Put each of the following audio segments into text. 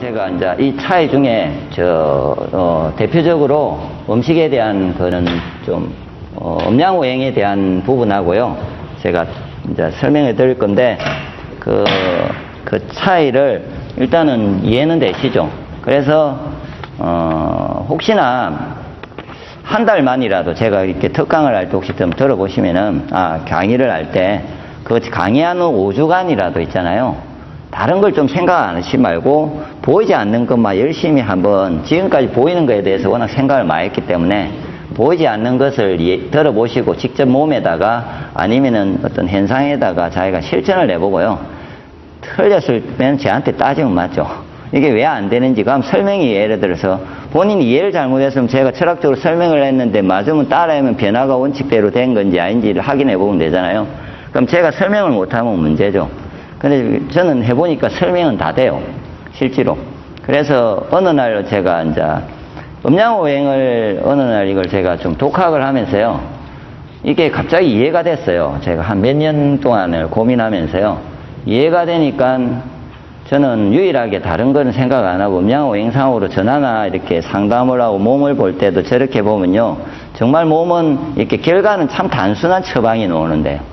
제가 이제 이 차이 중에 대표적으로 음식에 대한 거는 좀 음양오행에 대한 부분하고요. 제가 이제 설명해 드릴 건데 그 차이를 일단은 이해는 되시죠? 그래서 혹시나 한 달만이라도 제가 이렇게 특강을 할 때 혹시 좀 들어보시면은 강의를 할 때 그 강의하는 5주간이라도 있잖아요. 다른 걸 좀 생각 안 하시지 말고 보이지 않는 것만 열심히 한번 지금까지 보이는 거에 대해서 워낙 생각을 많이 했기 때문에 보이지 않는 것을 들어보시고 직접 몸에다가 아니면은 어떤 현상에다가 자기가 실천을 해보고요. 틀렸으면 저한테 따지면 맞죠. 이게 왜 안 되는지 그럼 설명이 예를 들어서 본인이 이해를 잘못했으면 제가 철학적으로 설명을 했는데 맞으면 따라하면 변화가 원칙대로 된 건지 아닌지를 확인해 보면 되잖아요. 그럼 제가 설명을 못하면 문제죠. 근데 저는 해보니까 설명은 다 돼요. 실제로. 그래서 어느 날 제가 이제 음양오행을 어느 날 이걸 제가 좀 독학을 하면서요. 이게 갑자기 이해가 됐어요. 제가 한 몇 년 동안을 고민하면서요. 이해가 되니까 저는 유일하게 다른 거는 생각 안 하고 음양오행상으로 전화나 이렇게 상담을 하고 몸을 볼 때도 저렇게 보면요. 정말 몸은 이렇게 결과는 참 단순한 처방이 나오는데요.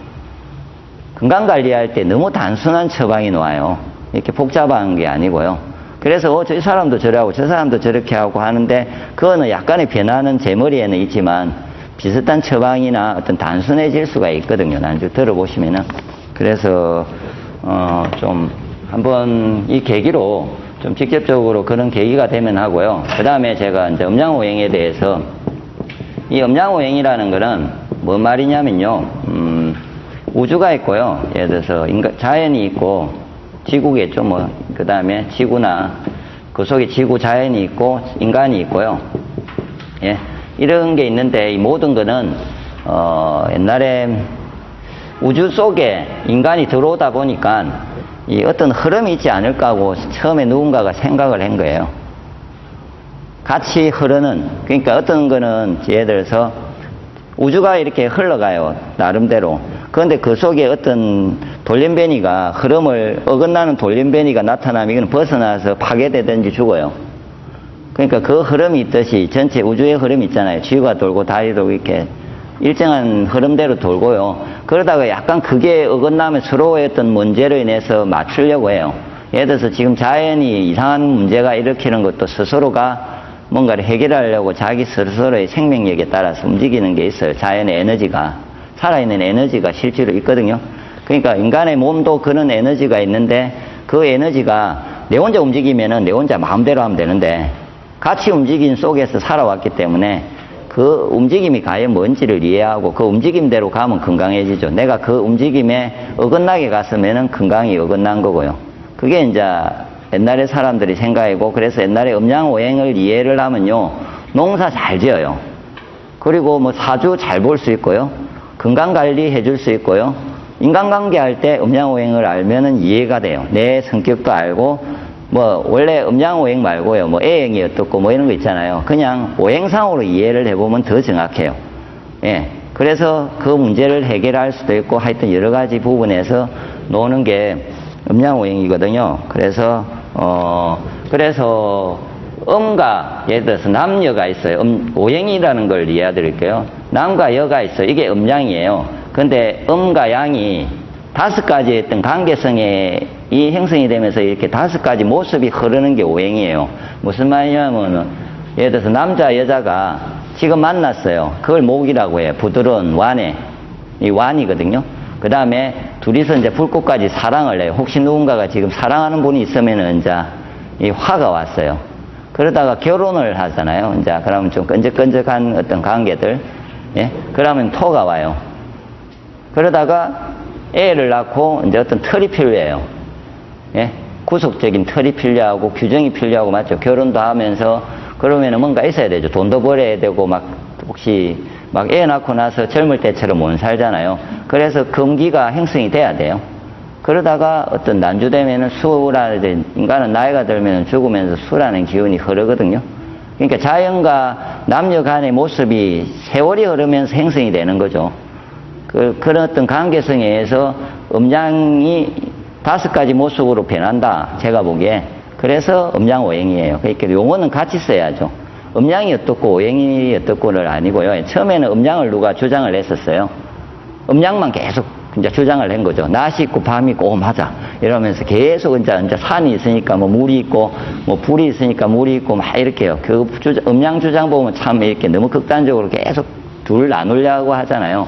건강관리할 때 너무 단순한 처방이 나와요. 이렇게 복잡한 게 아니고요. 그래서 저 사람도 저러고 저 사람도 저렇게 하고 하는데 그거는 약간의 변화는 제 머리에는 있지만 비슷한 처방이나 어떤 단순해질 수가 있거든요. 나중에 들어보시면은. 그래서 좀 한번 이 계기로 좀 직접적으로 그런 계기가 되면 하고요. 그 다음에 제가 이제 음양오행에 대해서 이 음양오행이라는 거는 뭔 말이냐면요. 우주가 있고요. 예를 들어서 자연이 있고 지구겠죠. 뭐 그 다음에 지구나 그 속에 지구 자연이 있고 인간이 있고요. 예, 이런 게 있는데 이 모든 거는 옛날에 우주 속에 인간이 들어오다 보니까 이 어떤 흐름이 있지 않을까 하고 처음에 누군가가 생각을 한 거예요. 같이 흐르는, 그러니까 어떤 거는 예를 들어서 우주가 이렇게 흘러가요. 나름대로. 그런데 그 속에 어떤 돌림변이가 흐름을 어긋나는 돌림변이가 나타나면 이건 벗어나서 파괴되든지 죽어요. 그러니까 그 흐름이 있듯이 전체 우주의 흐름이 있잖아요. 지구가 돌고 달이 돌고 이렇게 일정한 흐름대로 돌고요. 그러다가 약간 그게 어긋나면 서로의 어떤 문제로 인해서 맞추려고 해요. 예를 들어서 지금 자연이 이상한 문제가 일으키는 것도 스스로가 뭔가를 해결하려고 자기 스스로의 생명력에 따라서 움직이는 게 있어요. 자연의 에너지가. 살아있는 에너지가 실제로 있거든요. 그러니까 인간의 몸도 그런 에너지가 있는데 그 에너지가 내 혼자 움직이면은 내 혼자 마음대로 하면 되는데 같이 움직임 속에서 살아왔기 때문에 그 움직임이 과연 뭔지를 이해하고 그 움직임대로 가면 건강해지죠. 내가 그 움직임에 어긋나게 갔으면은 건강이 어긋난 거고요. 그게 이제 옛날에 사람들이 생각이고 그래서 옛날에 음양오행을 이해를 하면요. 농사 잘 지어요. 그리고 뭐 사주 잘 볼 수 있고요. 건강관리 해줄 수 있고요. 인간관계 할 때 음양오행을 알면은 이해가 돼요. 내 성격도 알고 뭐 원래 음양오행 말고요. 뭐 애행이 어떻고 뭐 이런 거 있잖아요. 그냥 오행상으로 이해를 해보면 더 정확해요. 예. 그래서 그 문제를 해결할 수도 있고 하여튼 여러 가지 부분에서 노는 게 음양오행이거든요. 그래서 음과 예를 들어서 남여가 있어요. 오행이라는 걸 이해해 드릴게요. 남과 여가 있어요. 이게 음양이에요. 근데 음과 양이 5가지의 어떤 관계성에 이 형성이 되면서 이렇게 5가지 모습이 흐르는 게 오행이에요. 무슨 말이냐면 예를 들어서 남자 여자가 지금 만났어요. 그걸 목이라고 해요. 부드러운 완해. 이 완이거든요. 그 다음에 둘이서 이제 불꽃까지 사랑을 해요. 혹시 누군가가 지금 사랑하는 분이 있으면은 이제 이 화가 왔어요. 그러다가 결혼을 하잖아요. 이제 그러면 좀 끈적끈적한 어떤 관계들, 예? 그러면 토가 와요. 그러다가 애를 낳고 이제 어떤 틀이 필요해요. 예? 구속적인 틀이 필요하고 규정이 필요하고 맞죠? 결혼도 하면서 그러면은 뭔가 있어야 되죠. 돈도 벌어야 되고 막 혹시 막 애 낳고 나서 젊을 때처럼 못 살잖아요. 그래서 금기가 형성이 돼야 돼요. 그러다가 어떤 난주되면은 수라는 인간은 나이가 들면 죽으면서 수라는 기운이 흐르거든요. 그러니까 자연과 남녀 간의 모습이 세월이 흐르면서 형성이 되는 거죠. 그런 어떤 관계성에 의해서 음양이 5가지 모습으로 변한다. 제가 보기에. 그래서 음양오행이에요. 그러니까 용어는 같이 써야죠. 음양이 어떻고 오행이 어떻고를 아니고요. 처음에는 음양을 누가 주장을 했었어요. 음양만 계속 이제 주장을 한 거죠. 낮이 있고 밤이 있고 맞아 이러면서 계속 이제 산이 있으니까 뭐 물이 있고 뭐 불이 있으니까 물이 있고 막 이렇게요. 그 음양 주장 보면 참 이렇게 너무 극단적으로 계속 둘 나누려고 하잖아요.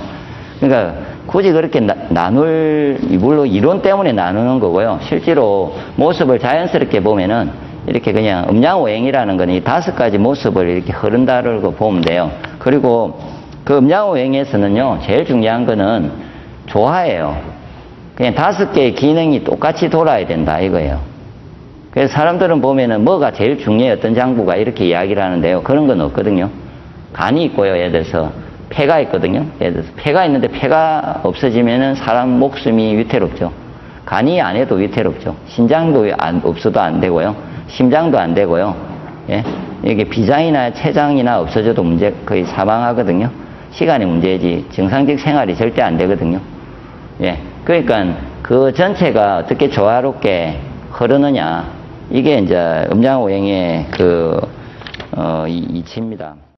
그러니까 굳이 그렇게 물론 이론 때문에 나누는 거고요. 실제로 모습을 자연스럽게 보면은 이렇게 그냥 음양오행이라는 건 이 5가지 모습을 이렇게 흐른다고 보면 돼요. 그리고 그 음양오행에서는요, 제일 중요한 거는 조화예요. 그냥 5개의 기능이 똑같이 돌아야 된다 이거예요. 그래서 사람들은 보면은 뭐가 제일 중요해 어떤 장부가 이렇게 이야기를 하는데요. 그런 건 없거든요. 간이 있고요. 예를 들어서 폐가 있거든요. 예를 들어서 폐가 있는데 폐가 없어지면은 사람 목숨이 위태롭죠. 간이 안 해도 위태롭죠. 신장도 없어도 안 되고요. 심장도 안 되고요. 예? 이게 비장이나 췌장이나 없어져도 거의 사망하거든요. 시간이 문제지 정상적 생활이 절대 안 되거든요. 예. 그러니까 그 전체가 어떻게 조화롭게 흐르느냐 이게 이제 음양오행의 이치입니다.